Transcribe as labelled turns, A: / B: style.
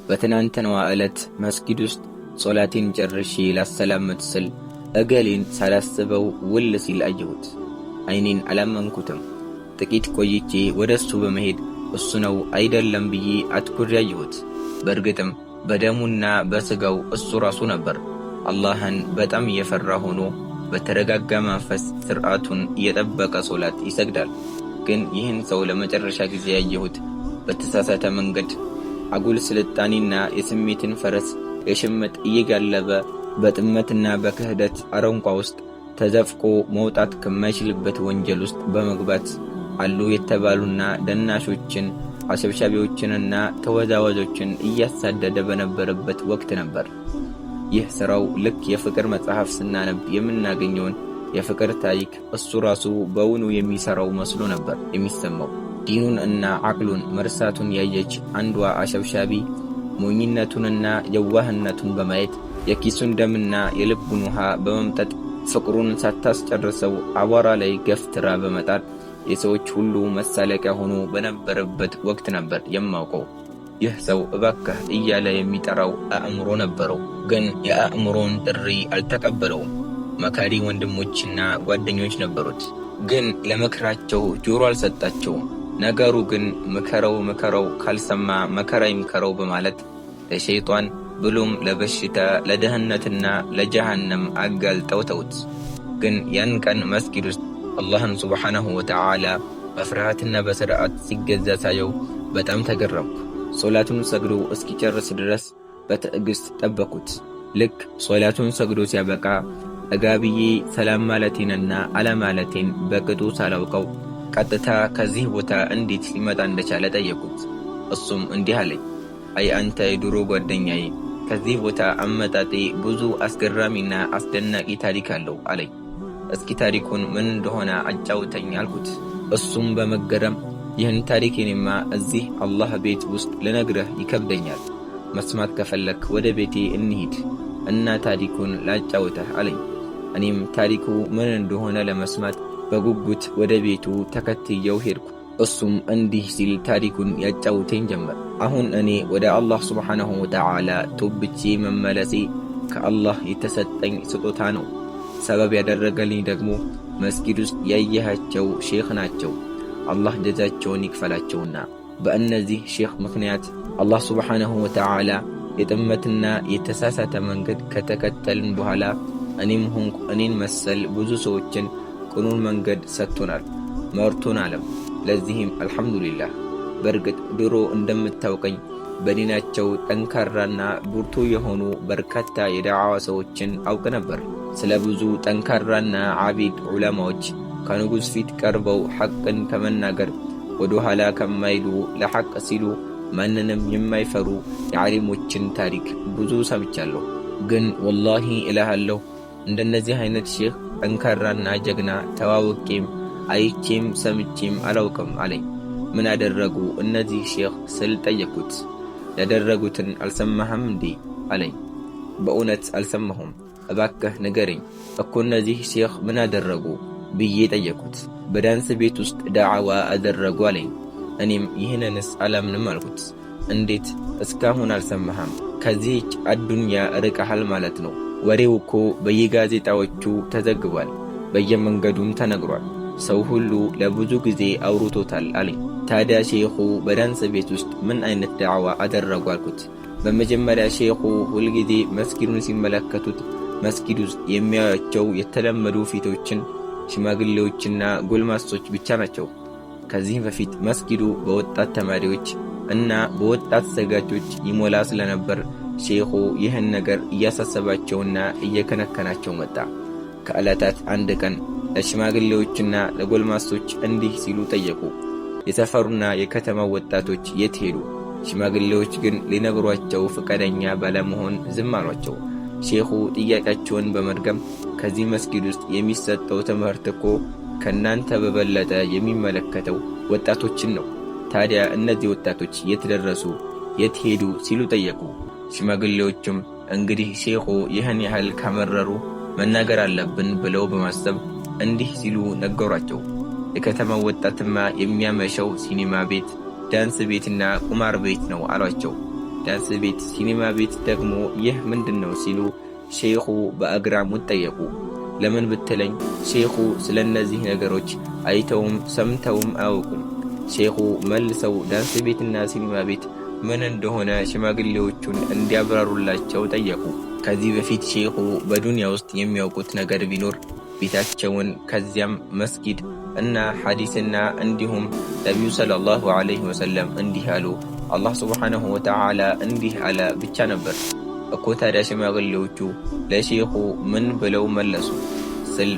A: በትናንትናዋ ዕለት መስጊድ ውስጥ ሶላቴን ጨርሼ ላሰላምት ስል እገሌን ሳላስበው ውል ሲል አየሁት። አይኔን አላመንኩትም። ጥቂት ቆይቼ ወደሱ በመሄድ እሱ ነው አይደለም ብዬ አትኩሬ አየሁት። በእርግጥም በደሙና በስጋው እሱ ራሱ ነበር። አላህን በጣም እየፈራ ሆኖ በተረጋጋ መንፈስ ስርዓቱን እየጠበቀ ሶላት ይሰግዳል። ግን ይህን ሰው ለመጨረሻ ጊዜ ያየሁት በተሳሳተ መንገድ አጉል ስልጣኔና የስሜትን ፈረስ የሽምጥ እየጋለበ በጥመትና በክህደት አረንቋ ውስጥ ተዘፍቆ መውጣት ከማይችልበት ወንጀል ውስጥ በመግባት አሉ የተባሉና ደናሾችን አሸብሻቢዎችንና ተወዛዋዦችን እያሳደደ በነበረበት ወቅት ነበር። ይህ ሥራው ልክ የፍቅር መጽሐፍ ስናነብ የምናገኘውን የፍቅር ታሪክ እሱ ራሱ በውኑ የሚሠራው መስሎ ነበር የሚሰማው። ዲኑን እና አቅሉን መርሳቱን ያየች አንዷ አሸብሻቢ ሞኝነቱንና የዋህነቱን በማየት የኪሱን ደምና የልቡን ውሃ በመምጠጥ ፍቅሩን ሳታስጨርሰው አቧራ ላይ ገፍትራ በመጣል የሰዎች ሁሉ መሳለቂያ ሆኖ በነበረበት ወቅት ነበር የማውቀው። ይህ ሰው እባክህ እያለ የሚጠራው አእምሮ ነበረው፣ ግን የአእምሮን ጥሪ አልተቀበለውም። መካሪ ወንድሞችና ጓደኞች ነበሩት፣ ግን ለምክራቸው ጆሮ አልሰጣቸውም። ነገሩ ግን ምከረው ካልሰማ መከራ ይምከረው በማለት ለሸይጣን ብሎም ለበሽታ ለደህንነትና ለጀሃነም አጋልጠው ተውት። ግን ያን ቀን መስጊድ ውስጥ አላህን ሱብሓነሁ ወተዓላ በፍርሃትና በስርዓት ሲገዛ ሳየው በጣም ተገረምኩ። ሶላቱን ሰግዶ እስኪጨርስ ድረስ በትዕግስት ጠበኩት። ልክ ሶላቱን ሰግዶ ሲያበቃ እጋብዬ ሰላም ማለቴንና አለማለቴን በቅጡ ሳላውቀው ቀጥታ ከዚህ ቦታ እንዴት ሊመጣ እንደቻለ ጠየቁት። እሱም እንዲህ አለኝ፣ አይ አንተ የድሮ ጓደኛዬ፣ ከዚህ ቦታ አመጣጤ ብዙ አስገራሚና አስደናቂ ታሪክ አለው አለኝ። እስኪ ታሪኩን ምን እንደሆነ አጫውተኝ አልኩት። እሱም በመገረም ይህን ታሪኬንማ እዚህ አላህ ቤት ውስጥ ልነግርህ ይከብደኛል። መስማት ከፈለክ ወደ ቤቴ እንሂድ እና ታሪኩን ላጫውተህ አለኝ። እኔም ታሪኩ ምን እንደሆነ ለመስማት በጉጉት ወደ ቤቱ ተከትየው ሄድኩ። እሱም እንዲህ ሲል ታሪኩን ያጫውተኝ ጀመር። አሁን እኔ ወደ አላህ ሱብሓነሁ ወተዓላ ቶብቼ መመለሴ ከአላህ የተሰጠኝ ስጦታ ነው። ሰበብ ያደረገልኝ ደግሞ መስጊድ ውስጥ ያየሃቸው ሼኽ ናቸው። አላህ ጀዛቸውን ይክፈላቸውና በእነዚህ ሼኽ ምክንያት አላህ ሱብሓነሁ ወተዓላ የጥመትና የተሳሳተ መንገድ ከተከተልን በኋላ እኔም ሆንኩ እኔን መሰል ብዙ ሰዎችን ቅኑን መንገድ ሰጥቶናል፣ መርቶናልም። ለዚህም አልሐምዱሊላህ። በእርግጥ ድሮ እንደምታውቀኝ በዲናቸው ጠንካራና ብርቱ የሆኑ በርካታ የዳዕዋ ሰዎችን አውቅ ነበር። ስለ ብዙ ጠንካራና ዓቢድ ዑለማዎች ከንጉሥ ፊት ቀርበው ሐቅን ከመናገር ወደ ኋላ ከማይሉ ለሐቅ ሲሉ ማንንም የማይፈሩ የዓሊሞችን ታሪክ ብዙ ሰምቻለሁ። ግን ወላሂ እልሃለሁ እንደነዚህ አይነት ሼኽ ጠንካራና ጀግና ተዋውቄም አይቼም ሰምቼም አላውቅም አለኝ። ምን አደረጉ እነዚህ ሼኽ ስል ጠየቅኩት። ያደረጉትን አልሰማህም እንዴ አለኝ። በእውነት አልሰማሁም፣ እባክህ ንገረኝ እኮ እነዚህ ሼኽ ምን አደረጉ ብዬ ጠየቅኩት። በዳንስ ቤት ውስጥ ዳዕዋ አደረጉ አለኝ። እኔም ይህንንስ አላምንም አልኩት። እንዴት እስካሁን አልሰማህም? ከዚህች አዱንያ ርቀሃል ማለት ነው። ወሬው እኮ በየጋዜጣዎቹ ተዘግቧል፣ በየመንገዱም ተነግሯል። ሰው ሁሉ ለብዙ ጊዜ አውርቶታል አለኝ። ታዲያ ሼኹ በዳንስ ቤት ውስጥ ምን አይነት ዳዕዋ አደረጉ አልኩት። በመጀመሪያ ሼኹ ሁልጊዜ መስጊዱን ሲመለከቱት መስጊድ ውስጥ የሚያዩአቸው የተለመዱ ፊቶችን ሽማግሌዎችና ጎልማሶች ብቻ ናቸው። ከዚህ በፊት መስጊዱ በወጣት ተማሪዎች እና በወጣት ሰጋጆች ይሞላ ስለነበር ሼኹ ይህን ነገር እያሳሰባቸውና እየከነከናቸው መጣ። ከዕለታት አንድ ቀን ለሽማግሌዎችና ለጎልማሶች እንዲህ ሲሉ ጠየቁ። የሰፈሩና የከተማው ወጣቶች የት ሄዱ? ሽማግሌዎች ግን ሊነግሯቸው ፈቃደኛ ባለመሆን ዝም አሏቸው። ሼኹ ጥያቄያቸውን በመድገም ከዚህ መስጊድ ውስጥ የሚሰጠው ትምህርት እኮ ከናንተ በበለጠ የሚመለከተው ወጣቶችን ነው። ታዲያ እነዚህ ወጣቶች የት ደረሱ? የት ሄዱ? ሲሉ ጠየቁ። ሽማግሌዎቹም እንግዲህ ሼኹ ይህን ያህል ካመረሩ መናገር አለብን ብለው በማሰብ እንዲህ ሲሉ ነገሯቸው። የከተማው ወጣትማ የሚያመሸው ሲኒማ ቤት፣ ዳንስ ቤትና ቁማር ቤት ነው አሏቸው። ዳንስ ቤት፣ ሲኒማ ቤት ደግሞ ይህ ምንድነው ሲሉ ሼኹ በአግራሞት ጠየቁ። ለምን ብትለኝ ሼኹ ስለነዚህ ነገሮች አይተውም ሰምተውም አያውቁም። ሼኹ መልሰው ዳንስ ቤትና ሲኒማ ቤት ምን እንደሆነ ሽማግሌዎቹን እንዲያብራሩላቸው ጠየቁ። ከዚህ በፊት ሼኹ በዱንያ ውስጥ የሚያውቁት ነገር ቢኖር ቤታቸውን ከዚያም መስጊድ እና ሐዲስና እንዲሁም ነቢዩ ሰለላሁ ዐለይሂ ወሰለም እንዲህ አሉ፣ አላህ ሱብሓነሁ ወተዓላ እንዲህ አለ ብቻ ነበር እኮ። ታዲያ ሽማግሌዎቹ ለሼኹ ምን ብለው መለሱ ስል